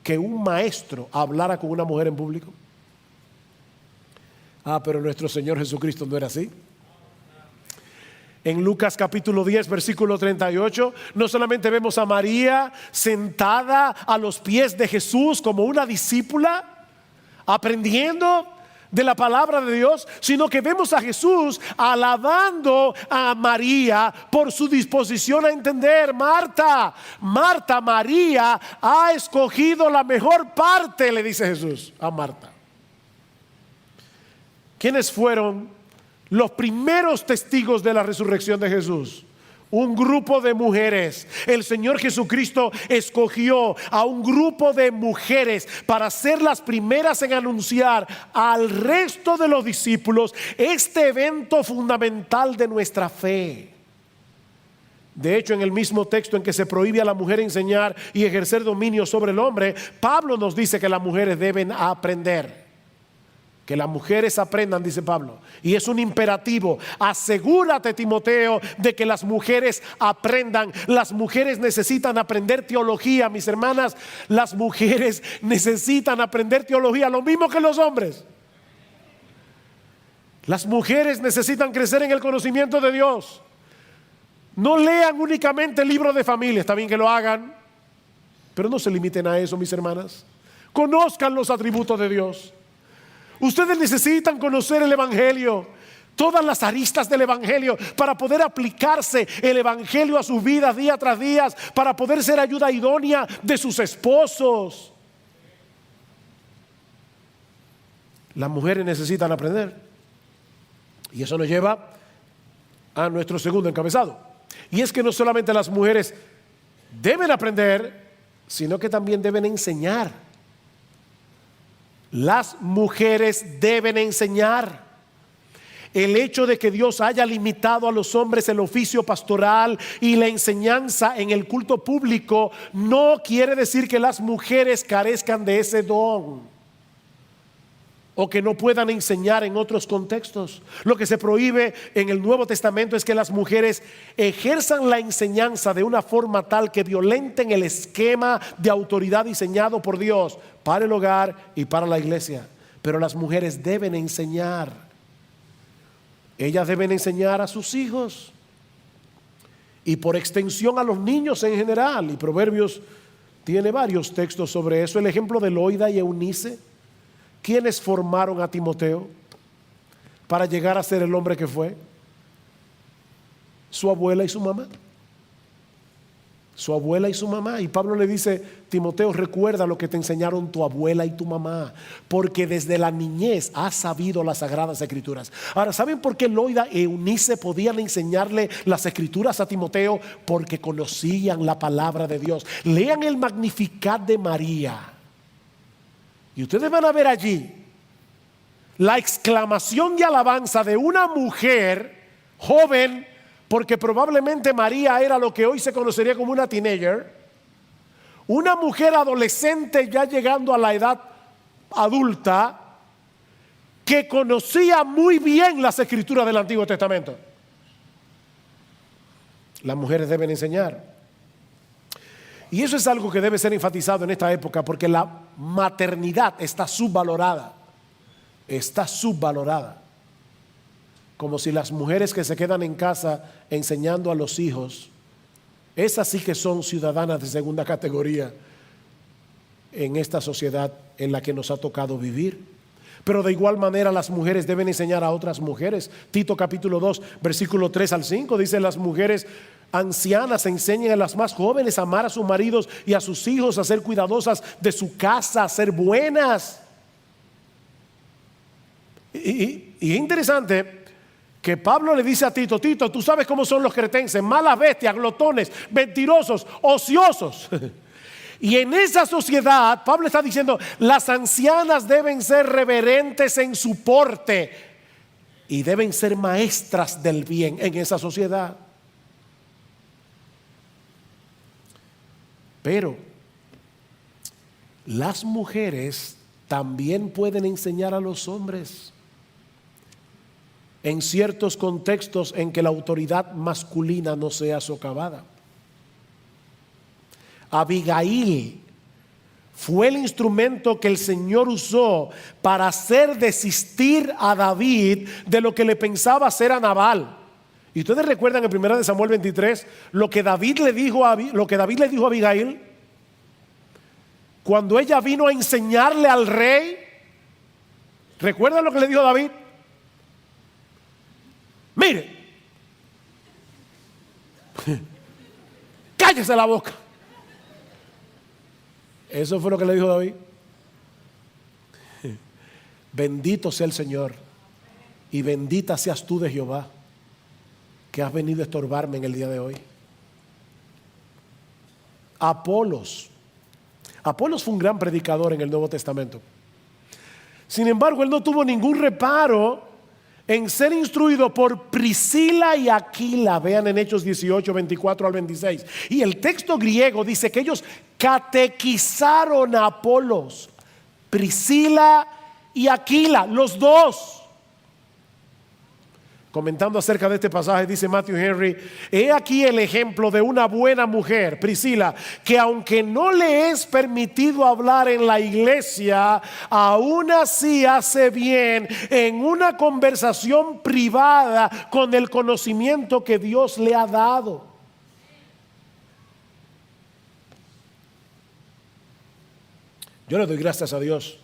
que un maestro hablara con una mujer en público. Pero nuestro Señor Jesucristo no era así. En Lucas capítulo 10 versículo 38, no solamente vemos a María sentada a los pies de Jesús como una discípula, aprendiendo de la palabra de Dios, sino que vemos a Jesús alabando a María por su disposición a entender. Marta, María ha escogido la mejor parte, le dice Jesús a Marta. ¿Quiénes fueron los primeros testigos de la resurrección de Jesús? Un grupo de mujeres. El Señor Jesucristo escogió a un grupo de mujeres para ser las primeras en anunciar al resto de los discípulos este evento fundamental de nuestra fe. De hecho, en el mismo texto en que se prohíbe a la mujer enseñar y ejercer dominio sobre el hombre, Pablo nos dice que las mujeres deben aprender. Que las mujeres aprendan, dice Pablo, y es un imperativo. Asegúrate, Timoteo, de que las mujeres aprendan. Las mujeres necesitan aprender teología, mis hermanas. Las mujeres necesitan aprender teología, lo mismo que los hombres. Las mujeres necesitan crecer en el conocimiento de Dios. No lean únicamente el libro de familia, está bien que lo hagan, pero no se limiten a eso, mis hermanas. Conozcan los atributos de Dios. Ustedes necesitan conocer el Evangelio, todas las aristas del Evangelio, para poder aplicarse el Evangelio a sus vidas día tras día, para poder ser ayuda idónea de sus esposos. Las mujeres necesitan aprender. Y eso nos lleva a nuestro segundo encabezado. Y es que no solamente las mujeres deben aprender, sino que también deben enseñar. Las mujeres deben enseñar. El hecho de que Dios haya limitado a los hombres el oficio pastoral y la enseñanza en el culto público no quiere decir que las mujeres carezcan de ese don. o que no puedan enseñar en otros contextos. Lo que se prohíbe en el Nuevo Testamento es que las mujeres ejerzan la enseñanza de una forma tal que violenten el esquema de autoridad diseñado por Dios para el hogar y para la iglesia. Pero las mujeres deben enseñar. Ellas deben enseñar a sus hijos y por extensión a los niños en general. Y Proverbios tiene varios textos sobre eso. El ejemplo de Loida y Eunice, ¿quiénes formaron a Timoteo para llegar a ser el hombre que fue? Su abuela y su mamá. Su abuela y su mamá. Y Pablo le dice: Timoteo, recuerda lo que te enseñaron tu abuela y tu mamá, porque desde la niñez has sabido las sagradas escrituras. Ahora, ¿saben por qué Loida y Eunice podían enseñarle las escrituras a Timoteo? Porque conocían la palabra de Dios. Lean el Magnificat de María y ustedes van a ver allí la exclamación y alabanza de una mujer joven, porque probablemente María era lo que hoy se conocería como una teenager, una mujer adolescente ya llegando a la edad adulta, que conocía muy bien las escrituras del Antiguo Testamento. Las mujeres deben enseñar. Y eso es algo que debe ser enfatizado en esta época, porque la maternidad está subvalorada. Está subvalorada. Como si las mujeres que se quedan en casa enseñando a los hijos, esas sí que son ciudadanas de segunda categoría en esta sociedad en la que nos ha tocado vivir. Pero de igual manera las mujeres deben enseñar a otras mujeres. Tito capítulo 2 versículo 3 al 5 dice: las mujeres ancianas enseñen a las más jóvenes a amar a sus maridos y a sus hijos, a ser cuidadosas de su casa, a ser buenas. Y es interesante que Pablo le dice a Tito: Tito, tú sabes cómo son los cretenses, malas bestias, glotones, mentirosos, ociosos. Y en esa sociedad, Pablo está diciendo, las ancianas deben ser reverentes en su porte y deben ser maestras del bien en esa sociedad. Pero las mujeres también pueden enseñar a los hombres en ciertos contextos en que la autoridad masculina no sea socavada. Abigail fue el instrumento que el Señor usó para hacer desistir a David de lo que le pensaba hacer a Nabal. Y ustedes recuerdan en 1 Samuel 23 lo que David le dijo a Abigail cuando ella vino a enseñarle al rey. ¿Recuerdan lo que le dijo David? Mire, cállese la boca. Eso fue lo que le dijo David. Bendito sea el Señor y bendita seas tú de Jehová, que has venido a estorbarme en el día de hoy. Apolos fue un gran predicador en el Nuevo Testamento. Sin embargo, él no tuvo ningún reparo en ser instruido por Priscila y Aquila. Vean en Hechos 18, 24 al 26. Y el texto griego dice que ellos catequizaron a Apolos. Priscila y Aquila, los dos. Comentando acerca de este pasaje, dice Matthew Henry: he aquí el ejemplo de una buena mujer, Priscila, que aunque no le es permitido hablar en la iglesia, aún así hace bien en una conversación privada con el conocimiento que Dios le ha dado. Yo le doy gracias a Dios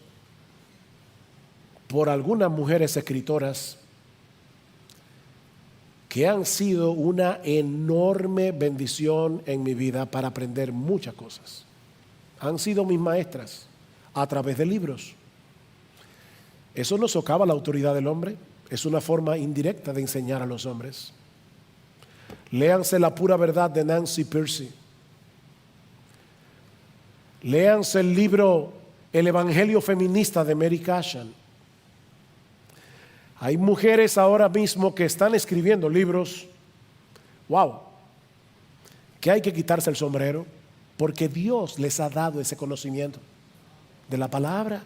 por algunas mujeres escritoras que han sido una enorme bendición en mi vida para aprender muchas cosas. Han sido mis maestras a través de libros. Eso no socava la autoridad del hombre, es una forma indirecta de enseñar a los hombres. Léanse La pura verdad de Nancy Pearcey. Léanse el libro El Evangelio feminista de Mary Cashan. Hay mujeres ahora mismo que están escribiendo libros, wow, que hay que quitarse el sombrero, porque Dios les ha dado ese conocimiento de la palabra.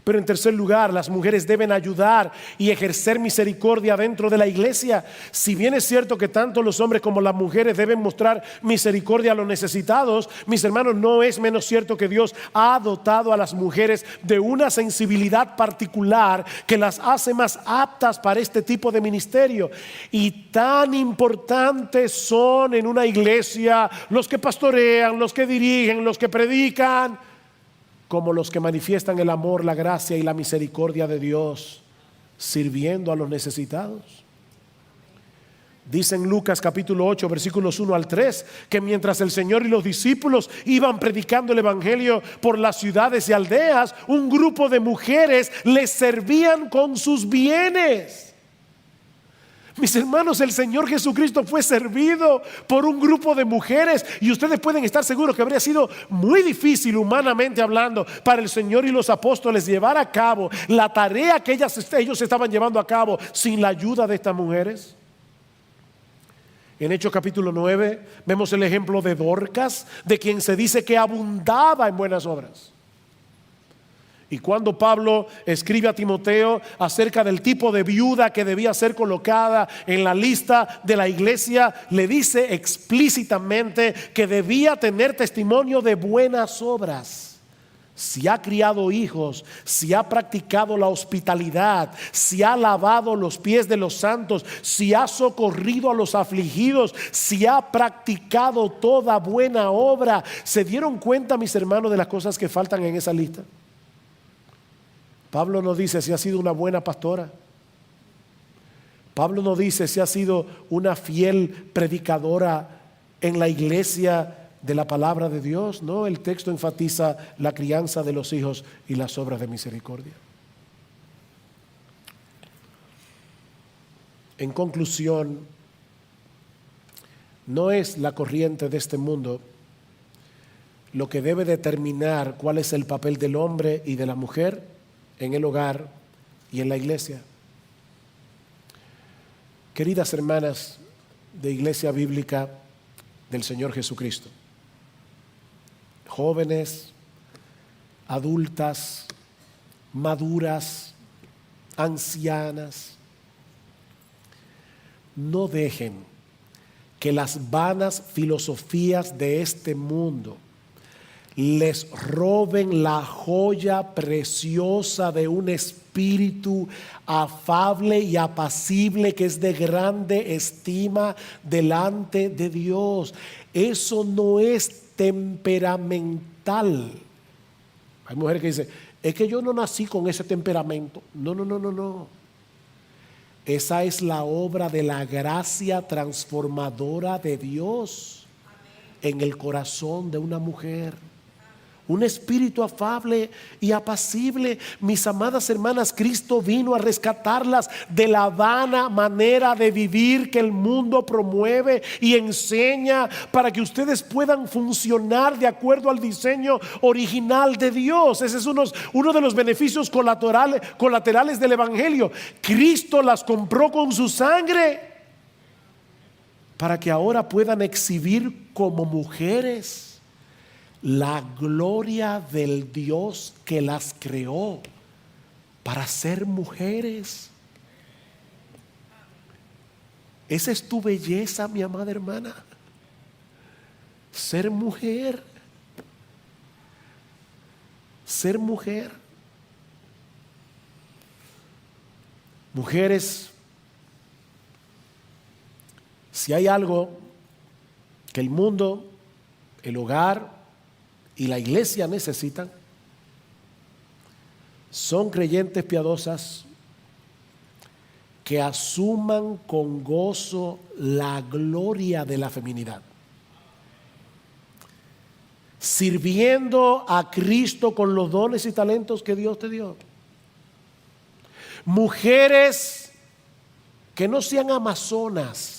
Pero en tercer lugar, las mujeres deben ayudar y ejercer misericordia dentro de la iglesia. Si bien es cierto que tanto los hombres como las mujeres deben mostrar misericordia a los necesitados, mis hermanos, no es menos cierto que Dios ha dotado a las mujeres de una sensibilidad particular que las hace más aptas para este tipo de ministerio. Y tan importantes son en una iglesia los que pastorean, los que dirigen, los que predican, como los que manifiestan el amor, la gracia y la misericordia de Dios, sirviendo a los necesitados. Dice en Lucas capítulo 8 versículos 1 al 3 que mientras el Señor y los discípulos iban predicando el evangelio por las ciudades y aldeas, un grupo de mujeres les servían con sus bienes. Mis hermanos, el Señor Jesucristo fue servido por un grupo de mujeres, y ustedes pueden estar seguros que habría sido muy difícil, humanamente hablando, para el Señor y los apóstoles llevar a cabo la tarea que ellos estaban llevando a cabo sin la ayuda de estas mujeres. En Hechos capítulo 9 vemos el ejemplo de Dorcas, de quien se dice que abundaba en buenas obras. Y cuando Pablo escribe a Timoteo acerca del tipo de viuda que debía ser colocada en la lista de la iglesia, le dice explícitamente que debía tener testimonio de buenas obras. Si ha criado hijos, si ha practicado la hospitalidad, si ha lavado los pies de los santos, si ha socorrido a los afligidos, si ha practicado toda buena obra. ¿Se dieron cuenta, mis hermanos, de las cosas que faltan en esa lista? Pablo no dice si ha sido una buena pastora. Pablo no dice si ha sido una fiel predicadora en la iglesia de la palabra de Dios. No, el texto enfatiza la crianza de los hijos y las obras de misericordia. En conclusión, no es la corriente de este mundo lo que debe determinar cuál es el papel del hombre y de la mujer en el hogar y en la iglesia. Queridas hermanas de Iglesia Bíblica del Señor Jesucristo, jóvenes, adultas, maduras, ancianas, no dejen que las vanas filosofías de este mundo les roben la joya preciosa de un espíritu afable y apacible que es de grande estima delante de Dios. Eso no es temperamental. Hay mujeres que dicen, es que yo no nací con ese temperamento. No. Esa es la obra de la gracia transformadora de Dios en el corazón de una mujer. Un espíritu afable y apacible. Mis amadas hermanas, Cristo vino a rescatarlas de la vana manera de vivir que el mundo promueve y enseña, para que ustedes puedan funcionar de acuerdo al diseño original de Dios. Ese es uno de los beneficios colaterales del Evangelio. Cristo las compró con su sangre para que ahora puedan exhibir como mujeres la gloria del Dios que las creó para ser mujeres. Esa es tu belleza, mi amada hermana. Ser mujer. Ser mujer. Mujeres, si hay algo que el mundo, el hogar y la iglesia necesitan, son creyentes piadosas que asuman con gozo la gloria de la feminidad, sirviendo a Cristo con los dones y talentos que Dios te dio. Mujeres que no sean amazonas,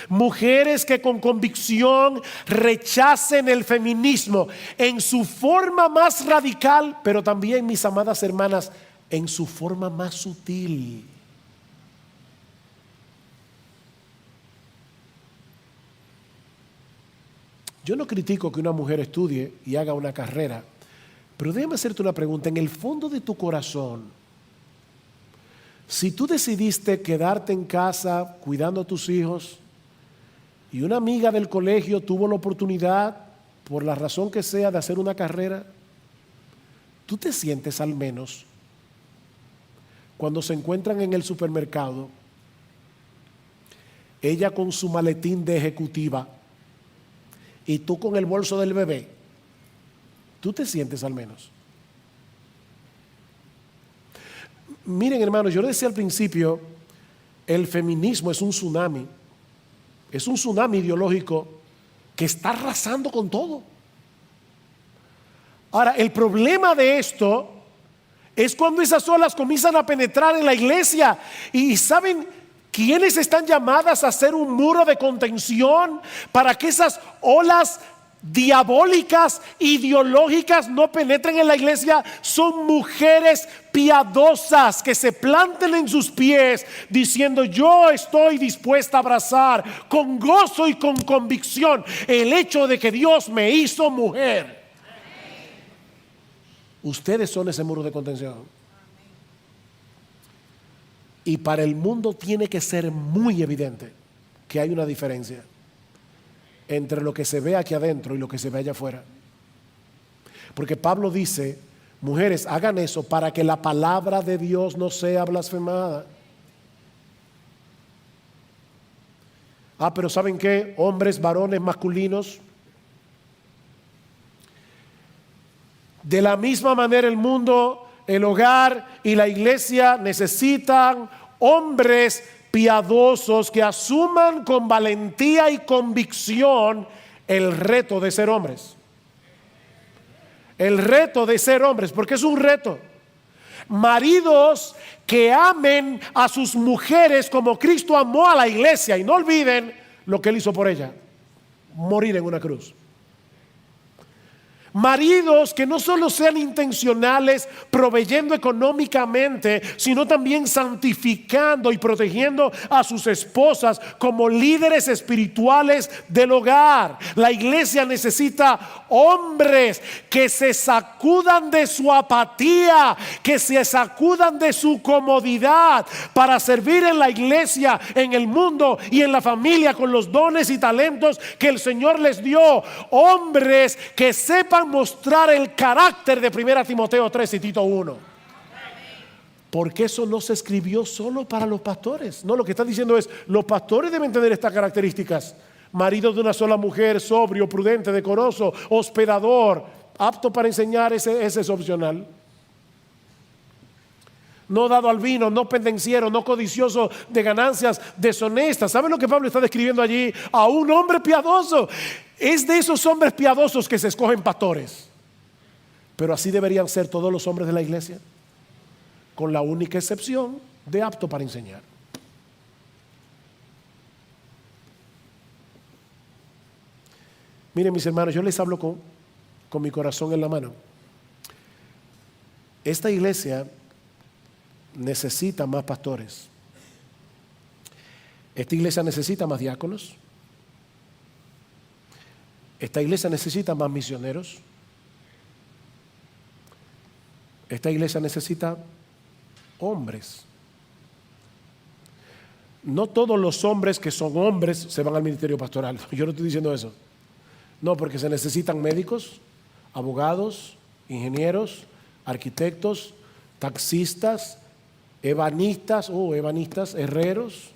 mujeres que con convicción rechacen el feminismo en su forma más radical, pero también, mis amadas hermanas, en su forma más sutil. Yo no critico que una mujer estudie y haga una carrera, Pero déjame hacerte una pregunta. En el fondo de tu corazón, si tú decidiste quedarte en casa cuidando a tus hijos y una amiga del colegio tuvo la oportunidad, por la razón que sea, de hacer una carrera, tú te sientes al menos cuando se encuentran en el supermercado, ella con su maletín de ejecutiva y tú con el bolso del bebé, tú te sientes al menos. Miren, hermanos, yo les decía al principio, el feminismo es un tsunami ideológico que está arrasando con todo. Ahora, el problema de esto es cuando esas olas comienzan a penetrar en la iglesia. Y ¿saben quiénes están llamadas a hacer un muro de contención para que esas olas diabólicas, ideológicas no penetren en la iglesia? Son mujeres piadosas que se planten en sus pies diciendo: yo estoy dispuesta a abrazar con gozo y con convicción el hecho de que Dios me hizo mujer. Ustedes son ese muro de contención. Y para el mundo tiene que ser muy evidente que hay una diferencia entre lo que se ve aquí adentro y lo que se ve allá afuera. Porque Pablo dice: mujeres, hagan eso para que la palabra de Dios no sea blasfemada. Pero ¿saben qué? Hombres, varones, masculinos. De la misma manera el mundo, el hogar y la iglesia necesitan hombres piadosos que asuman con valentía y convicción el reto de ser hombres. El reto de ser hombres, porque es un reto. Maridos que amen a sus mujeres como Cristo amó a la iglesia, y no olviden lo que Él hizo por ella: morir en una cruz. Maridos que no solo sean intencionales proveyendo económicamente, sino también santificando y protegiendo a sus esposas como líderes espirituales del hogar. La iglesia necesita hombres que se sacudan de su apatía, que se sacudan de su comodidad para servir en la iglesia, en el mundo y en la familia con los dones y talentos que el Señor les dio. Hombres que sepan mostrar el carácter de 1 Timoteo 3 y Tito 1. Porque eso no se escribió solo para los pastores. No, lo que está diciendo es: los pastores deben tener estas características: marido de una sola mujer, sobrio, prudente, decoroso, hospedador, apto para enseñar. Ese es opcional. No dado al vino, no pendenciero, no codicioso de ganancias deshonestas. ¿Saben lo que Pablo está describiendo allí? A un hombre piadoso. Es de esos hombres piadosos que se escogen pastores. Pero así deberían ser todos los hombres de la iglesia, con la única excepción de apto para enseñar. Miren, mis hermanos, yo les hablo con mi corazón en la mano. Esta iglesia necesita más pastores. Esta iglesia necesita más diáconos. Esta iglesia necesita más misioneros. Esta iglesia necesita hombres. No todos los hombres que son hombres se van al ministerio pastoral. Yo no estoy diciendo eso. No, porque se necesitan médicos, abogados, ingenieros, arquitectos, taxistas, ebanistas, herreros,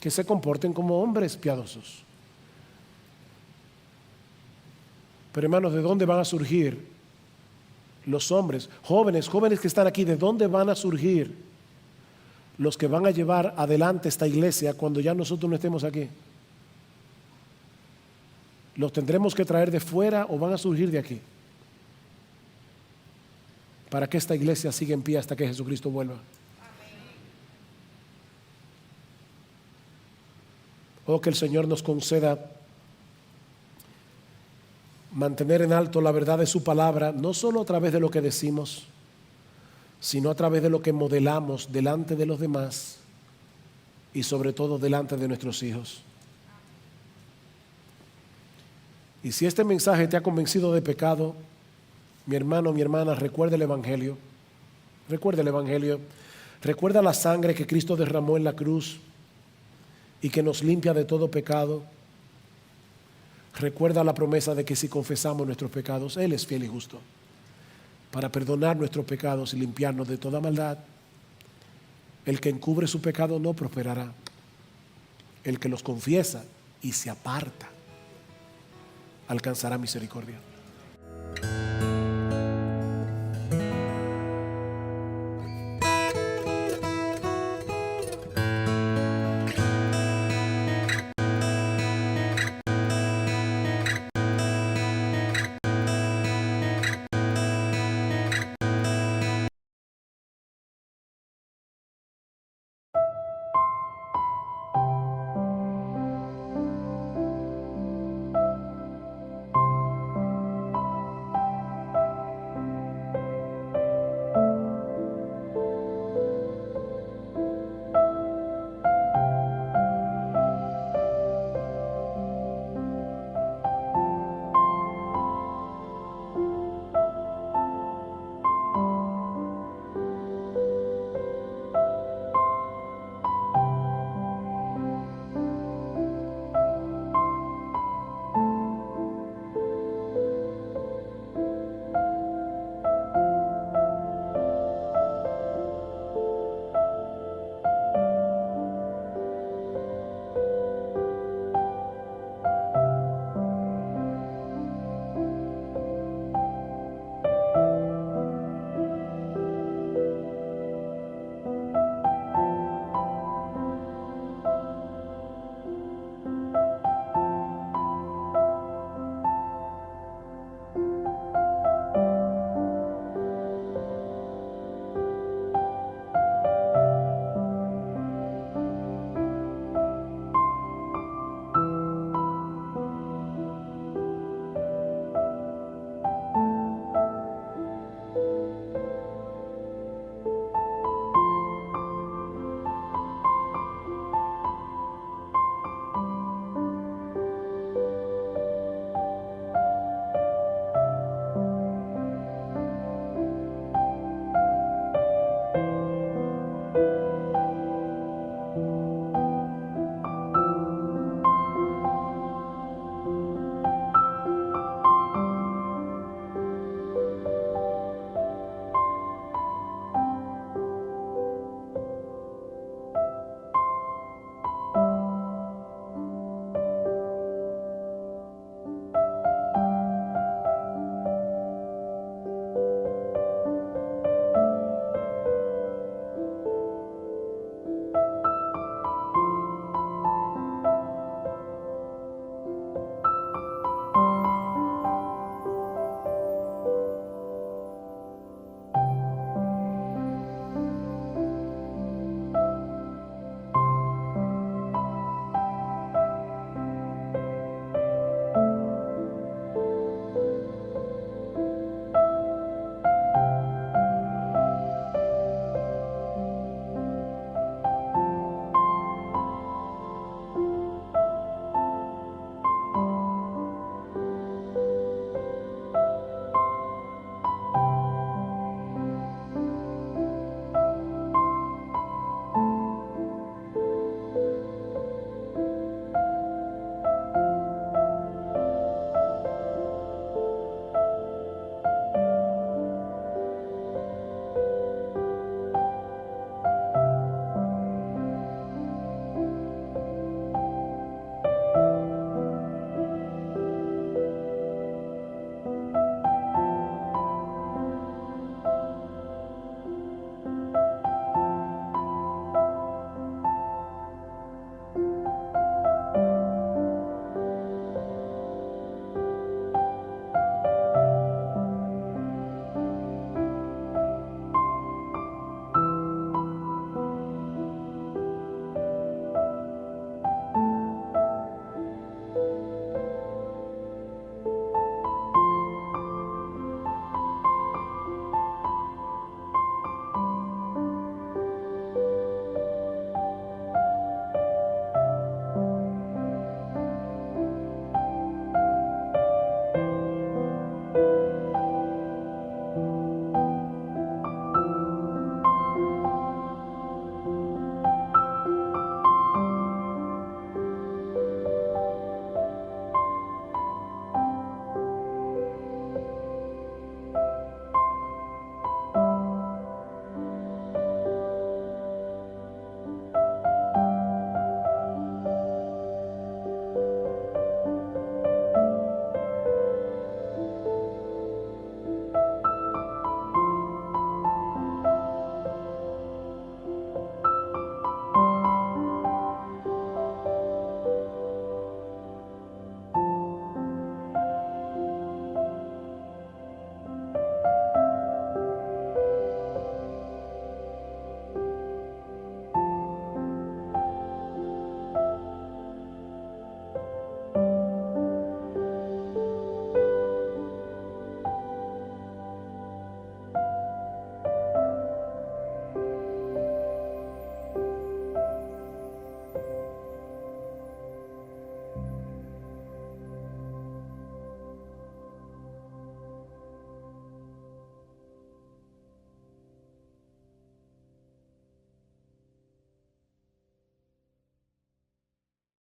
que se comporten como hombres piadosos. Pero hermanos, ¿de dónde van a surgir los hombres? Jóvenes que están aquí, ¿de dónde van a surgir los que van a llevar adelante esta iglesia cuando ya nosotros no estemos aquí? ¿Los tendremos que traer de fuera o van a surgir de aquí? Para que esta iglesia siga en pie hasta que Jesucristo vuelva. Oh, que el Señor nos conceda mantener en alto la verdad de su palabra, no solo a través de lo que decimos, sino a través de lo que modelamos delante de los demás y sobre todo delante de nuestros hijos. Y si este mensaje te ha convencido de pecado, mi hermano, mi hermana, recuerda el Evangelio. Recuerda el Evangelio. Recuerda la sangre que Cristo derramó en la cruz y que nos limpia de todo pecado. Recuerda la promesa de que si confesamos nuestros pecados, Él es fiel y justo para perdonar nuestros pecados y limpiarnos de toda maldad. El que encubre su pecado no prosperará. El que los confiesa y se aparta alcanzará misericordia.